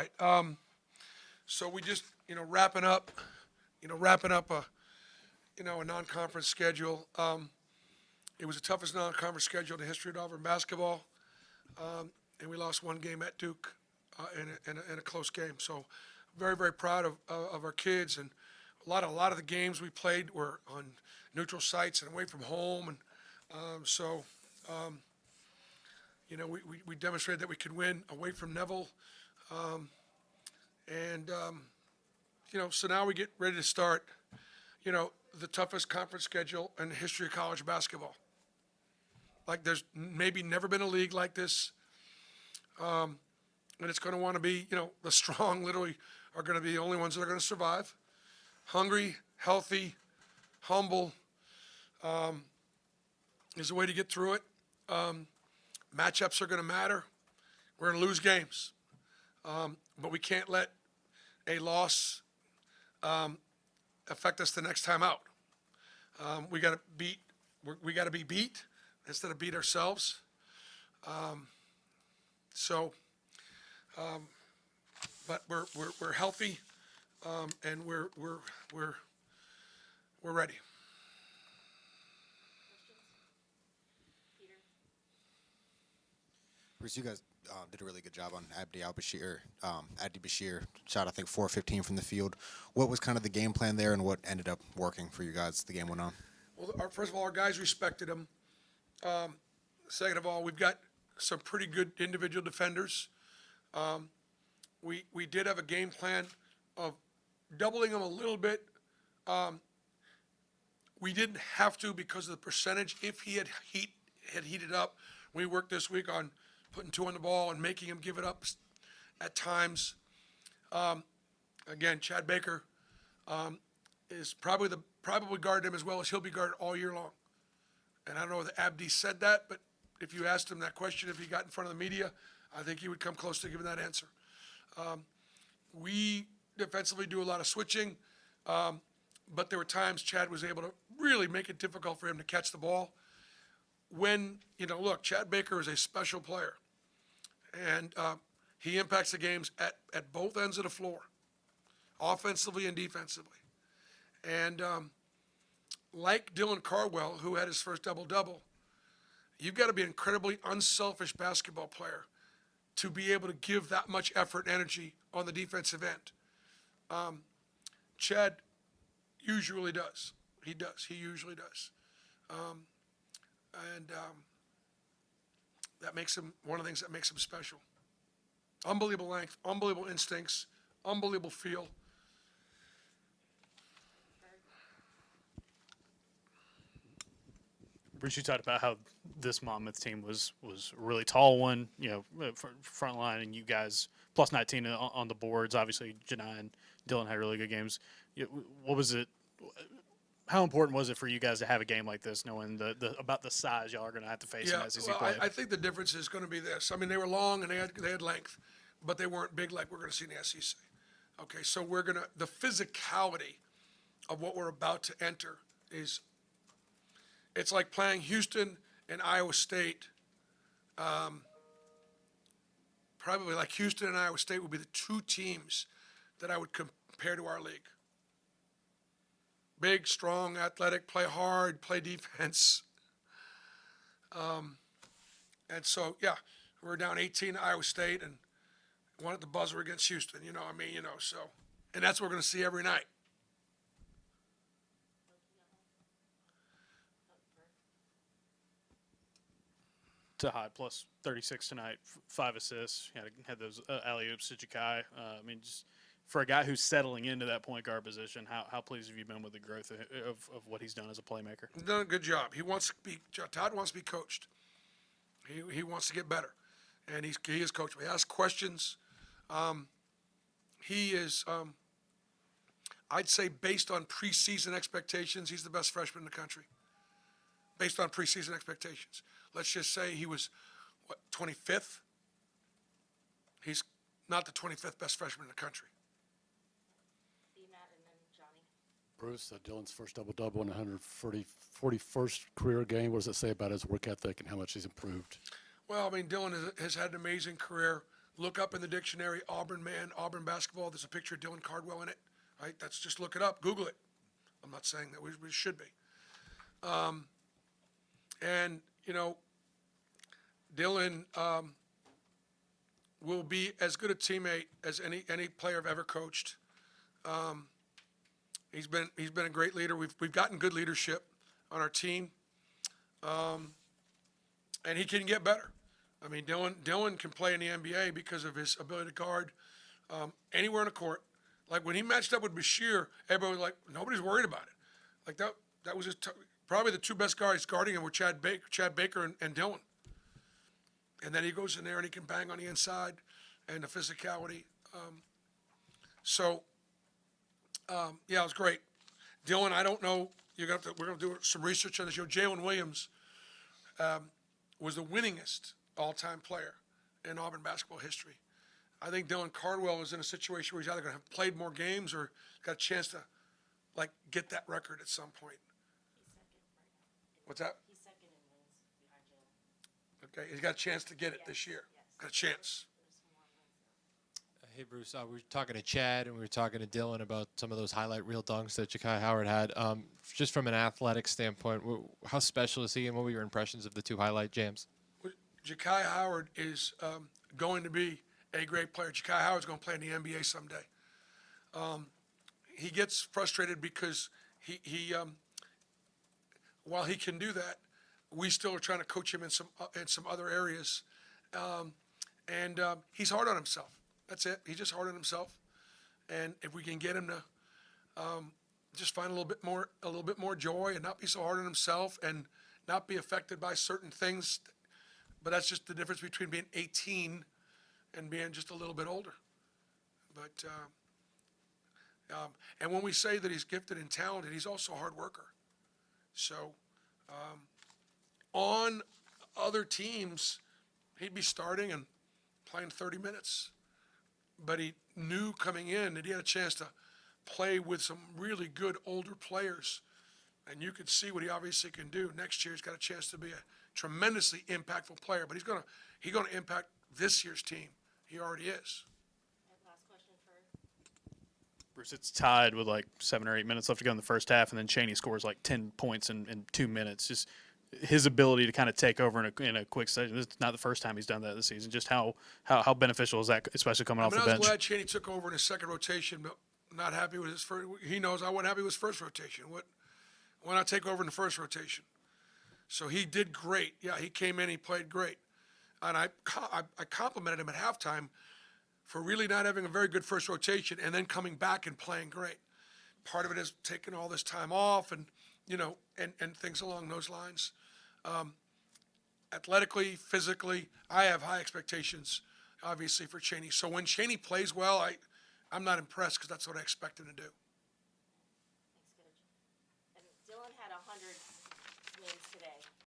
Right. So we just, wrapping up a non-conference schedule. It was the toughest non-conference schedule in the history of Auburn basketball, and we lost one game at Duke in a close game. So very, very proud of our kids, and a lot of the games we played were on neutral sites and away from home, and so we demonstrated that we could win away from Neville, and so now we get ready to start, the toughest conference schedule in the history of college basketball. Like there's maybe never been a league like this, and it's going to want to be, the strong literally are going to be the only ones that are going to survive. Hungry, healthy, humble is the way to get through it. Matchups are going to matter. We're going to lose games, but we can't let a loss affect us the next time out. We got to beat. We got to be beat instead of beat ourselves. But we're healthy, and we're ready. Bruce, you guys did a really good job on Abdi Bashir. Shot, I think, 4-15 from the field. What was kind of the game plan there, and what ended up working for you guys as the game went on? Well, first of all, our guys respected him. Second of all, we've got some pretty good individual defenders. We did have a game plan of doubling them a little bit. We didn't have to because of the percentage. If he had heated up, we worked this week on putting two on the ball and making him give it up at times. Again, Chad Baker is probably guarded him as well as he'll be guarded all year long. And I don't know whether Abdi said that, but if you asked him that question, if he got in front of the media, I think he would come close to giving that answer. We defensively do a lot of switching, but there were times Chad was able to really make it difficult for him to catch the ball. When, look, Chad Baker is a special player, and he impacts the games at both ends of the floor, offensively and defensively. And like Dylan Cardwell, who had his first double-double, you've got to be an incredibly unselfish basketball player to be able to give that much effort and energy on the defensive end. Chad usually does. He does. He usually does. And that makes him one of the things that makes him special. Unbelievable length, unbelievable instincts, unbelievable feel. Bruce, you talked about how this Monmouth team was a really tall one, front line, and you guys plus 19 on the boards. Obviously, Janai and Dylan had really good games. What was it? How important was it for you guys to have a game like this, knowing about the size y'all are going to have to face in SEC play? I think the difference is going to be this. I mean, they were long and they had length, but they weren't big like we're going to see in the SEC. Okay, so the physicality of what we're about to enter is. It's like playing Houston and Iowa State. Probably like Houston and Iowa State would be the two teams that I would compare to our league. Big, strong, athletic, play hard, play defense. And so, we're down 18 to Iowa State and won at the buzzer against Houston, so. And that's what we're going to see every night. To high plus 36 tonight, 5 assists. Had those alley-oops to Jakai. Just for a guy who's settling into that point guard position, how pleased have you been with the growth of what he's done as a playmaker? He's done a good job. Todd wants to be coached. He wants to get better, and he is coachable. He asks questions. He is, I'd say, based on preseason expectations, he's the best freshman in the country. Based on preseason expectations. Let's just say he was, 25th? He's not the 25th best freshman in the country. Matt, and then Johnny. Bruce, Dylan's first double-double in 141st career game. What does it say about his work ethic and how much he's improved? Well, Dylan has had an amazing career. look up in the dictionary, Auburn man, Auburn basketball, there's a picture of Dylan Cardwell in it, right? That's just look it up, Google it. I'm not saying that we should be. And, you know, Dylan will be as good a teammate as any player I've ever coached. He's been a great leader. We've gotten good leadership on our team, and he can get better. I mean, Dylan can play in the NBA because of his ability to guard anywhere on the court. Like when he matched up with Bashir, everybody was like, nobody's worried about it. Like that was probably the two best guards guarding him were Chad Baker and Dylan. And then he goes in there and he can bang on the inside and the physicality. Yeah, it was great. Dylan, I don't know. We're going to do some research on this. Jalen Williams was the winningest all-time player in Auburn basketball history. I think Dylan Cardwell is in a situation where he's either going to have played more games or got a chance to, like, get that record at some point. What's that? He's second in wins behind Jalen. Okay, he's got a chance to get it this year. Got a chance. Hey, Bruce, we were talking to Chad and we were talking to Dylan about some of those highlight reel dunks that Ja'Kai Howard had. Just from an athletic standpoint, how special is he and what were your impressions of the two highlight jams? Ja'Kai Howard is going to be a great player. Ja'Kai Howard's going to play in the NBA someday. He gets frustrated because he while he can do that, we still are trying to coach him in some other areas, and he's hard on himself. That's it. He's just hard on himself, and if we can get him to just find a little bit more joy and not be so hard on himself and not be affected by certain things, but that's just the difference between being 18 and being just a little bit older. But and when we say that he's gifted and talented, he's also a hard worker. So on other teams, he'd be starting and playing 30 minutes. But he knew coming in that he had a chance to play with some really good older players. And you could see what he obviously can do. Next year, he's got a chance to be a tremendously impactful player. But he's gonna impact this year's team. He already is. And last question for Bruce, it's tied with like 7 or 8 minutes left to go in the first half, and then Chaney scores like 10 points in 2 minutes. Just his ability to kind of take over in a quick session. This is not the first time he's done that this season. Just how beneficial is that, especially coming off the I bench? was glad Chaney took over in his second rotation, but not happy with his first. He knows I wasn't happy with his first rotation. Why not take over in the first rotation? So he did great. Yeah, he came in, he played great. And I complimented him at halftime for really not having a very good first rotation and then coming back and playing great. Part of it is taking all this time off and, and things along those lines. Athletically, physically, I have high expectations, obviously, for Chaney. So when Chaney plays well, I'm not impressed because that's what I expect him to do. thanks, Coach. And Dylan had 100 wins today.